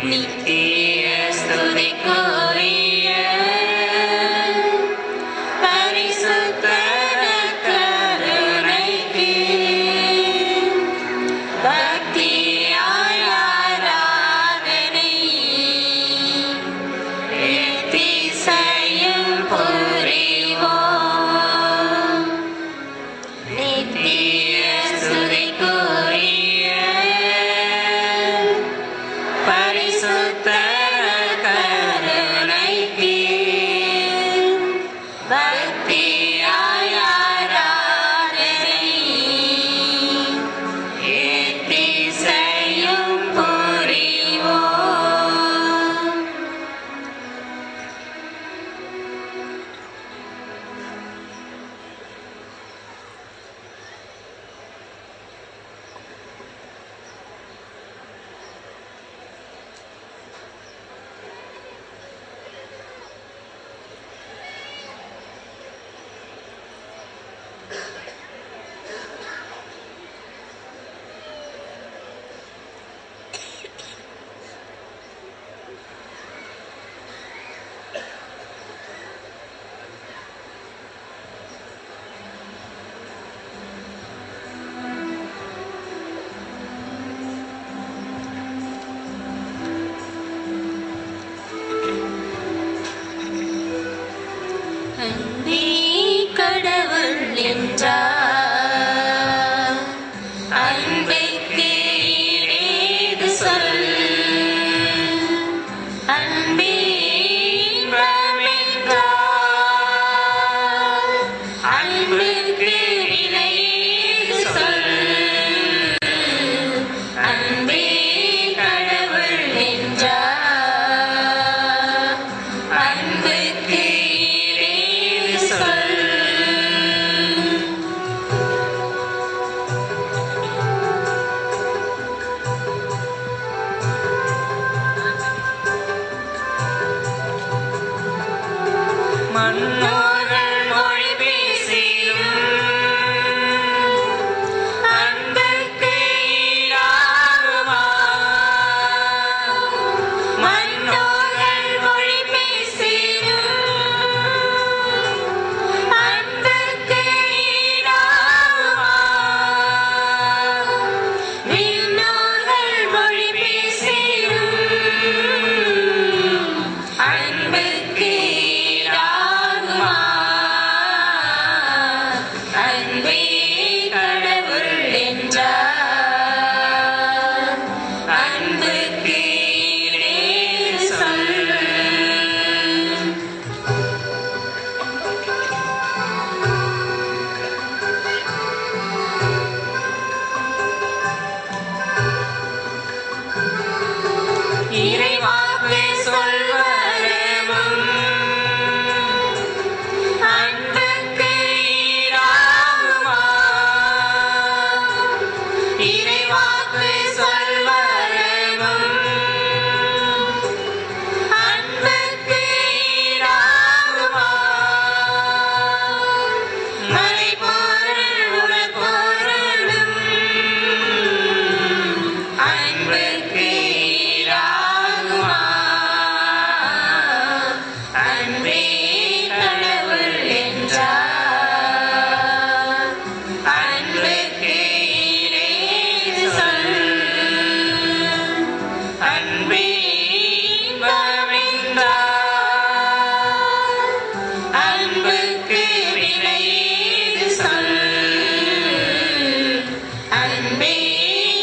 நித்திய ஸ்துதிக்குரிய பரிசுத்த கருணைக்கு பக்தியாய் ஆராதனை எத்திசையும் புரிவோம். நித்திய ஸ்துதிக்குரிய பரிசுத்த கருணைக்கு பக்தியாய் ஆராதனை எத்திசையும் புரிவோம். அன்பே கடவுள் என்றார், அன்புக்கு ஈடேது சொல். அன்பே இன்பம் என்றார், அன்புக்கு விலையேது சொல். அன்பே கடவுள் என்றார், அன்புக்கு ஈடேது சொல். மன்னோர்கள் மொழி பேசியும் அன்புக்கு ஈடாகுமா? மன்னோர்கள் மொழி பேசியும் அன்புக்கு ஈடாகுமா? விண்ணோர்கள் மொழி பேசியும் அன்புக்கு ஈடாகுமா? அன்பே கடவுள் என்றார், அன்புக்கு ஈடேது சொல். இறைவாக்கு சொல்வரமும் அன்புக்கு ஈடாகுமா? இறைவாக்கு சொல்வரமும் அன்புக்கு ஈடாகுமா? மறைபொருள் உணர்பொருளும் அன்புக்கு ஈடாகுமா? அன்பே கடவுள் என்றார், அன்புக்கு ஈடேது சொல். அன்பே இன்பம் என்றார், அன்புக்கு விலையேது சொல். அன்பே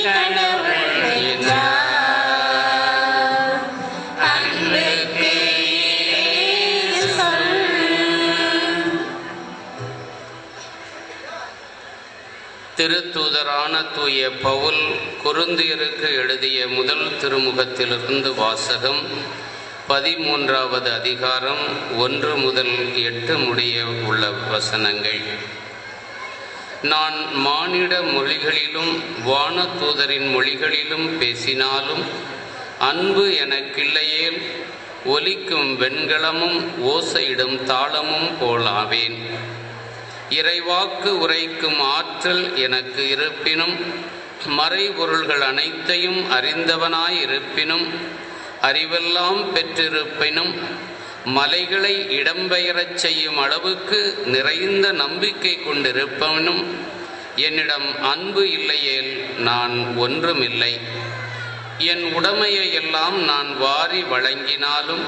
கடவுள் என்றார், அன்புக்கு ஈடேது சொல். திருத்தூதரான தூய பவுல் கொரிந்தியருக்கு எழுதிய முதல் திருமுகத்திலிருந்து வாசகம். 13வது அதிகாரம் 1 முதல் 8 முடிய உள்ள வசனங்கள். நான் மானிட மொழிகளிலும் வானதூதரின் மொழிகளிலும் பேசினாலும் அன்பு எனக்கில்லையேல் ஒலிக்கும் வெண்கலமும் ஓசையிடும் தாளமும் போலாவேன். இறைவாக்கு உரைக்கும் ஆற்றல் எனக்கு இருப்பினும் மறைபொருள்கள் அனைத்தையும் அறிந்தவனாயிருப்பினும் அறிவெல்லாம் பெற்றிருப்பினும் மலைகளை இடம்பெயரச் செய்யும் அளவுக்கு நிறைந்த நம்பிக்கை கொண்டிருப்பவனும் என்னிடம் அன்பு இல்லையேல் நான் ஒன்றுமில்லை. என் உடைமையை எல்லாம் நான் வாரி வழங்கினாலும்,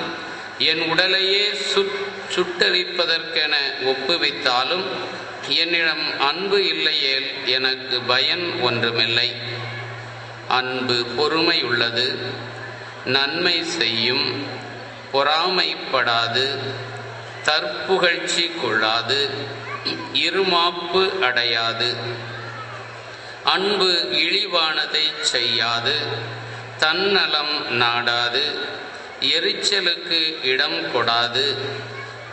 என் உடலையே சுட்டரிப்பதற்கென ஒப்புவித்தாலும், என்னிடம் அன்பு இல்லையேல் எனக்கு பயன் ஒன்றுமில்லை. அன்பு பொறுமையுள்ளது, நன்மை செய்யும், பொறாமைப்படாது, தற்புகழ்ச்சி கொள்ளாது, இருமாப்பு அடையாது. அன்பு இழிவானதை செய்யாது, தன்னலம் நாடாது, எரிச்சலுக்கு இடம் கொடாது,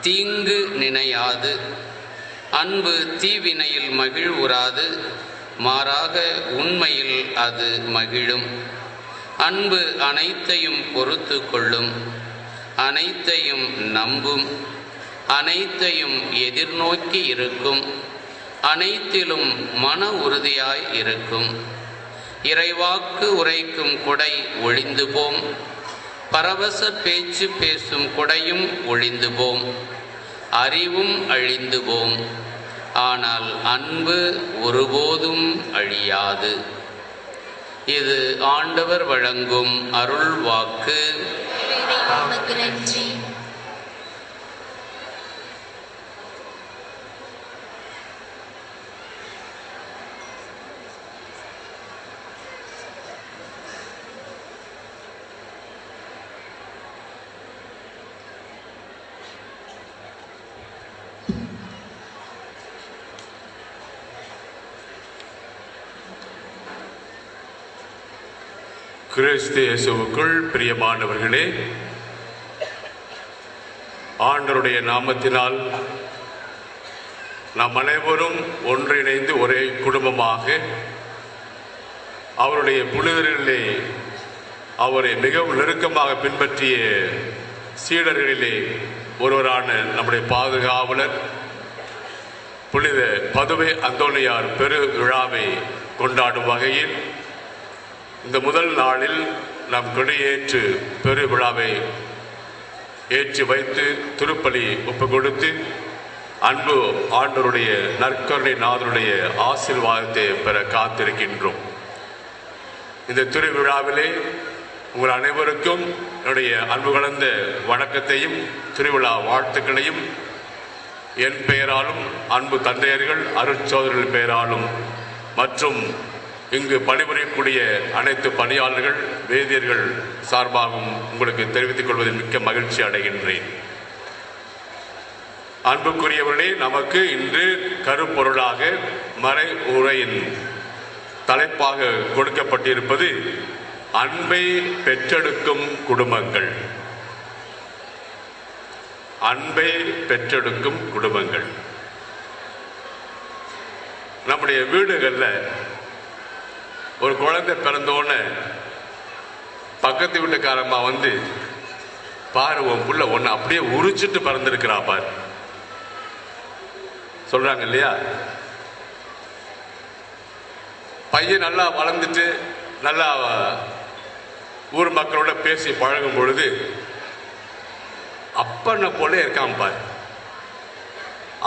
தீங்கு நினையாது. அன்பு தீவினையில் மகிழ்வுறாது, மாறாக உண்மையில் அது மகிழும். அன்பு அனைத்தையும் பொறுத்து கொள்ளும், அனைத்தையும் நம்பும், அனைத்தையும் எதிர்நோக்கி இருக்கும், அனைத்திலும் மன உறுதியாய் இருக்கும். இறைவாக்கு உரைக்கும் கொடை ஒழிந்து போம், பரவச பேச்சு பேசும் கொடையும் ஒழிந்து போம், அறிவும் அழிந்து போம். ஆனால் அன்பு ஒருபோதும் அழியாது. இது ஆண்டவர் வழங்கும் அருள் வாக்கு. நன்றி. கிறிஸ்து இயேசுவுக்குள் பிரியமானவர்களே, ஆண்டவருடைய நாமத்தினால் நாம் அனைவரும் ஒன்றிணைந்து ஒரே குடும்பமாக அவருடைய புனிதர்களிலே அவரை மிகவும் நெருக்கமாக பின்பற்றிய சீடர்களிலே ஒருவரான நம்முடைய பாதுகாவலர் புனித பதுவை அந்தோனியார் பெரு விழாவை கொண்டாடும் வகையில் இந்த முதல் நாளில் நாம் கொடியேற்று பெரு விழாவை ஏற்றி வைத்து திருப்பலி ஒப்பு கொடுத்து அன்பு ஆண்டவருடைய நற்கருணை நாதருடைய ஆசீர்வாதத்தை பெற காத்திருக்கின்றோம். இந்த திருவிழாவிலே உங்கள் அனைவருக்கும் என்னுடைய அன்பு கலந்த வணக்கத்தையும் திருவிழா வாழ்த்துக்களையும் என் பெயராலும் அன்பு தந்தையர்கள் அருட்சோதரர்கள் பெயராலும் மற்றும் இங்கு பணிபுரியக்கூடிய அனைத்து பணியாளர்கள் வேதியர்கள் சார்பாகவும் உங்களுக்கு தெரிவித்துக் கொள்வதில் மிக்க மகிழ்ச்சி அடைகின்றேன். அன்புக்குரியவர்களே, நமக்கு இன்று கருப்பொருளாக மறை உரையின் தலைப்பாக கொடுக்கப்பட்டிருப்பது அன்பை பெற்றெடுக்கும் குடும்பங்கள். அன்பை பெற்றெடுக்கும் குடும்பங்கள். நம்முடைய வீடுகளில் ஒரு குழந்தை பிறந்தோன்னு பக்கத்து வீட்டுக்காரம்மா வந்து, பாரு உன் புள்ள ஒன்று அப்படியே உரிச்சிட்டு பிறந்திருக்கிறா பாரு சொல்றாங்க இல்லையா? பையன் நல்லா வளர்ந்துட்டு நல்லா ஊர் மக்களோட பேசி பழகும் பொழுது அப்பனை போல இருக்கான் பாரு,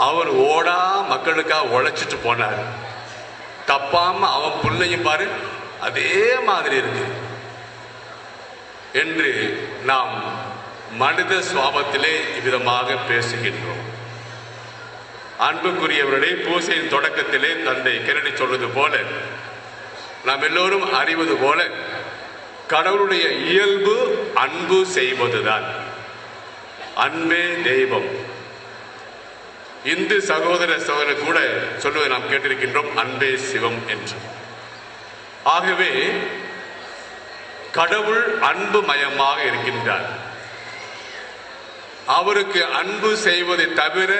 அவர் ஓடா மக்களுக்காக உழைச்சிட்டு போனார், தப்பாம அவன் பிள்ளையும் பாரு அதே மாதிரி இருக்கு என்று நாம் மனித சுவாபத்திலே இவ்விதமாக பேசுகின்றோம். அன்புக்குரியவர்களே, பூசையின் தொடக்கத்திலே தந்தை கென்னடி சொல்வது போல நாம் எல்லோரும் அறிவது போல கடவுளுடைய இயல்பு அன்பு செய்வதுதான். அன்பே தெய்வம். இந்து சகோதர சகோதரர் கூட சொல்வதை நாம் கேட்டிருக்கின்றோம், அன்பே சிவம் என்று. ஆகவே கடவுள் அன்பு மயமாக இருக்கின்றார். அவருக்கு அன்பு செய்வதை தவிர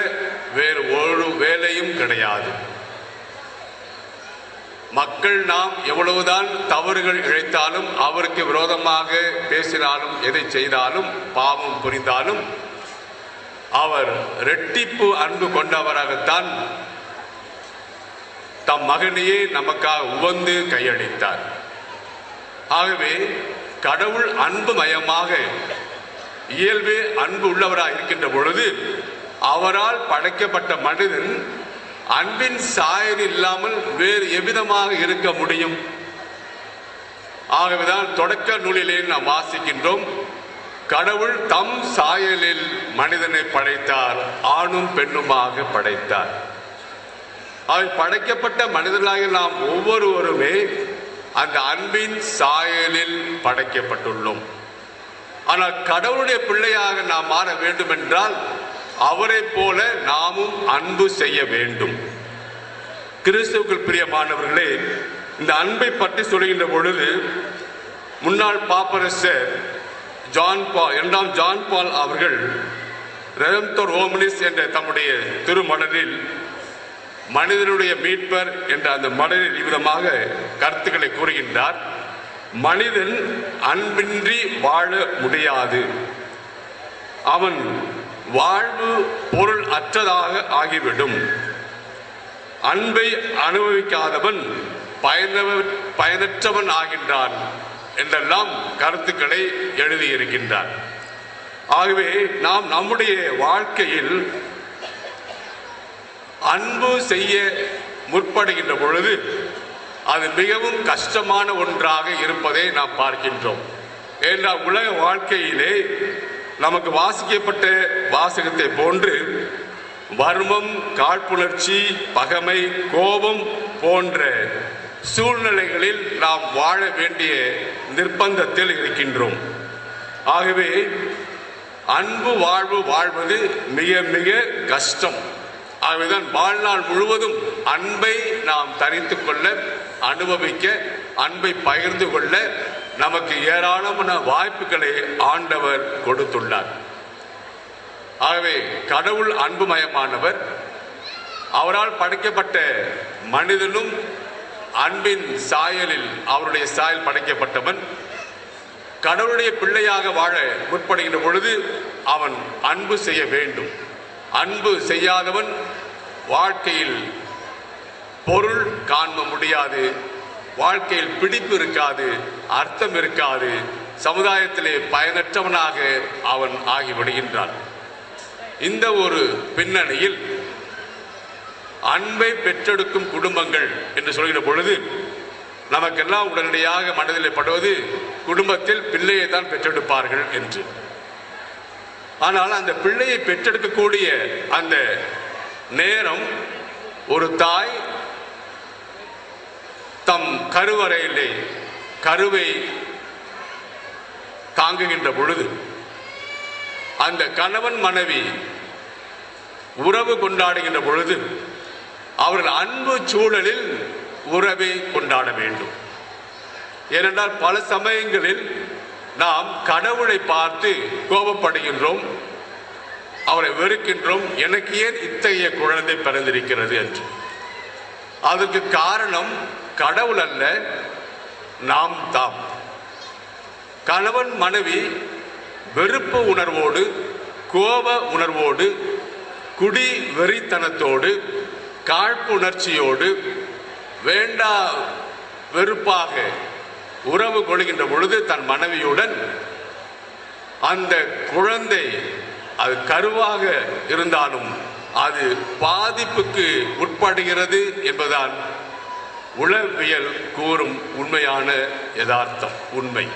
வேறு ஒரு வேலையும் கிடையாது. மக்கள் நாம் எவ்வளவுதான் தவறுகள் இழைத்தாலும், அவருக்கு விரோதமாக பேசினாலும், எதை செய்தாலும், பாவம் புரிந்தாலும் அவர் இரட்டிப்பு அன்பு கொண்டவராகத்தான் தம் மகனையே நமக்காக உவந்து கையளித்தார். ஆகவே கடவுள் அன்பு மயமாக இயல்பே அன்பு உள்ளவராக இருக்கின்ற பொழுது அவரால் படைக்கப்பட்ட மனிதன் அன்பின் சாயல் இல்லாமல் வேறு எவ்விதமாக இருக்க முடியும்? ஆகவேதான் தொடக்க நூலிலே நாம் வாசிக்கின்றோம், கடவுள் தம் சாயலில் மனிதனை படைத்தார், ஆணும் பெண்ணுமாக படைத்தார். படைக்கப்பட்ட மனிதர்களாக நாம் ஒவ்வொருவருமே அந்த அன்பின் சாயலில் படைக்கப்பட்டுள்ளோம். ஆனால் கடவுளுடைய பிள்ளையாக நாம் மாற வேண்டும் என்றால் அவரை போல நாமும் அன்பு செய்ய வேண்டும். கிறிஸ்துவுக்குள் பிரியமானவர்களே, இந்த அன்பை பற்றி சொல்கின்ற பொழுது முன்னாள் பாப்பரசர் இரண்டாம் ஜான் பால் அவர்கள் ரெடம்ப்டர் ஹோமினிஸ் என்ற தம்முடைய திருமடலில் மனிதனுடைய மீட்பர் என்ற அந்த மடலில் இவ்விதமாக கருத்துக்களை கூறுகின்றார். மனிதன் அன்பின்றி வாழ முடியாது, அவன் வாழ்வு பொருள் அற்றதாக ஆகிவிடும். அன்பை அனுபவிக்காதவன் பயனற்றவன் ஆகின்றான் என்றெல்லாம் கருத்துக்களை எழுதியிருக்கின்றார். ஆகவே நாம் நம்முடைய வாழ்க்கையில் அன்பு செய்ய முற்படுகின்ற பொழுது அது மிகவும் கஷ்டமான ஒன்றாக இருப்பதை நாம் பார்க்கின்றோம். ஏனென்றால் உலக வாழ்க்கையிலே நமக்கு வாசிக்கப்பட்ட வாசகத்தை போன்று வர்மம், காழ்ப்புணர்ச்சி, பகைமை, கோபம் போன்ற சூழ்நிலைகளில் நாம் வாழ வேண்டிய நிர்பந்தத்தில் இருக்கின்றோம். ஆகவே அன்பு வாழ்வது மிக மிக கஷ்டம். ஆகவேதான் வாழ்நாள் முழுவதும் அன்பை நாம் தரித்துக் கொள்ள, அனுபவிக்க, அன்பை பகிர்ந்து கொள்ள நமக்கு ஏராளமான வாய்ப்புகளை ஆண்டவர் கொடுத்துள்ளார். ஆகவே கடவுள் அன்புமயமானவர். அவரால் படைக்கப்பட்ட மனிதனும் அன்பின் சாயலில், அவருடைய சாயல் படைக்கப்பட்டவன். கடவுளுடைய பிள்ளையாக வாழ முற்படுகின்ற பொழுது அவன் அன்பு செய்ய வேண்டும். அன்பு செய்யாதவன் வாழ்க்கையில் பொருள் காண முடியாது, வாழ்க்கையில் பிடிப்பு இருக்காது, அர்த்தம் இருக்காது, சமுதாயத்திலே பயனற்றவனாக அவன் ஆகிவிடுகின்றான். இந்த ஒரு பின்னணியில் அன்பை பெற்றெடுக்கும் குடும்பங்கள் என்று சொல்கிற பொழுது நமக்கெல்லாம் உடனடியாக மனதிலே படுவது குடும்பத்தில் பிள்ளையை தான் பெற்றெடுப்பார்கள் என்று. ஆனால் அந்த பிள்ளையை பெற்றெடுக்கக்கூடிய அந்த நேரம் ஒரு தாய் தம் கருவறையிலே கருவை தாங்குகின்ற பொழுது அந்த கணவன் மனைவி உறவு கொண்டாடுகின்ற பொழுது அவர்கள் அன்பு சூழலில் உறவை கொண்டாட வேண்டும். ஏனென்றால் பல சமயங்களில் நாம் கடவுளை பார்த்து கோபப்படுகின்றோம், அவரை வெறுக்கின்றோம். எனக்கு ஏன் இத்தகைய குழந்தை பிறந்திருக்கிறது என்று. அதற்கு காரணம் கடவுள் அல்ல, நாம் தாம். கணவன் மனைவி வெறுப்பு உணர்வோடு, கோப உணர்வோடு, குடி வெறித்தனத்தோடு, காழ்ப்புணர்ச்சியோடு, வேண்டா வெறுப்பாக உறவு கொள்கின்ற பொழுது தன் மனைவியுடன் அந்த குழந்தை அது கருவாக இருந்தாலும் அது பாதிப்புக்கு உட்படுகிறது என்பதுதான் உளவியல் கூறும் உண்மையான யதார்த்தம், உண்மை.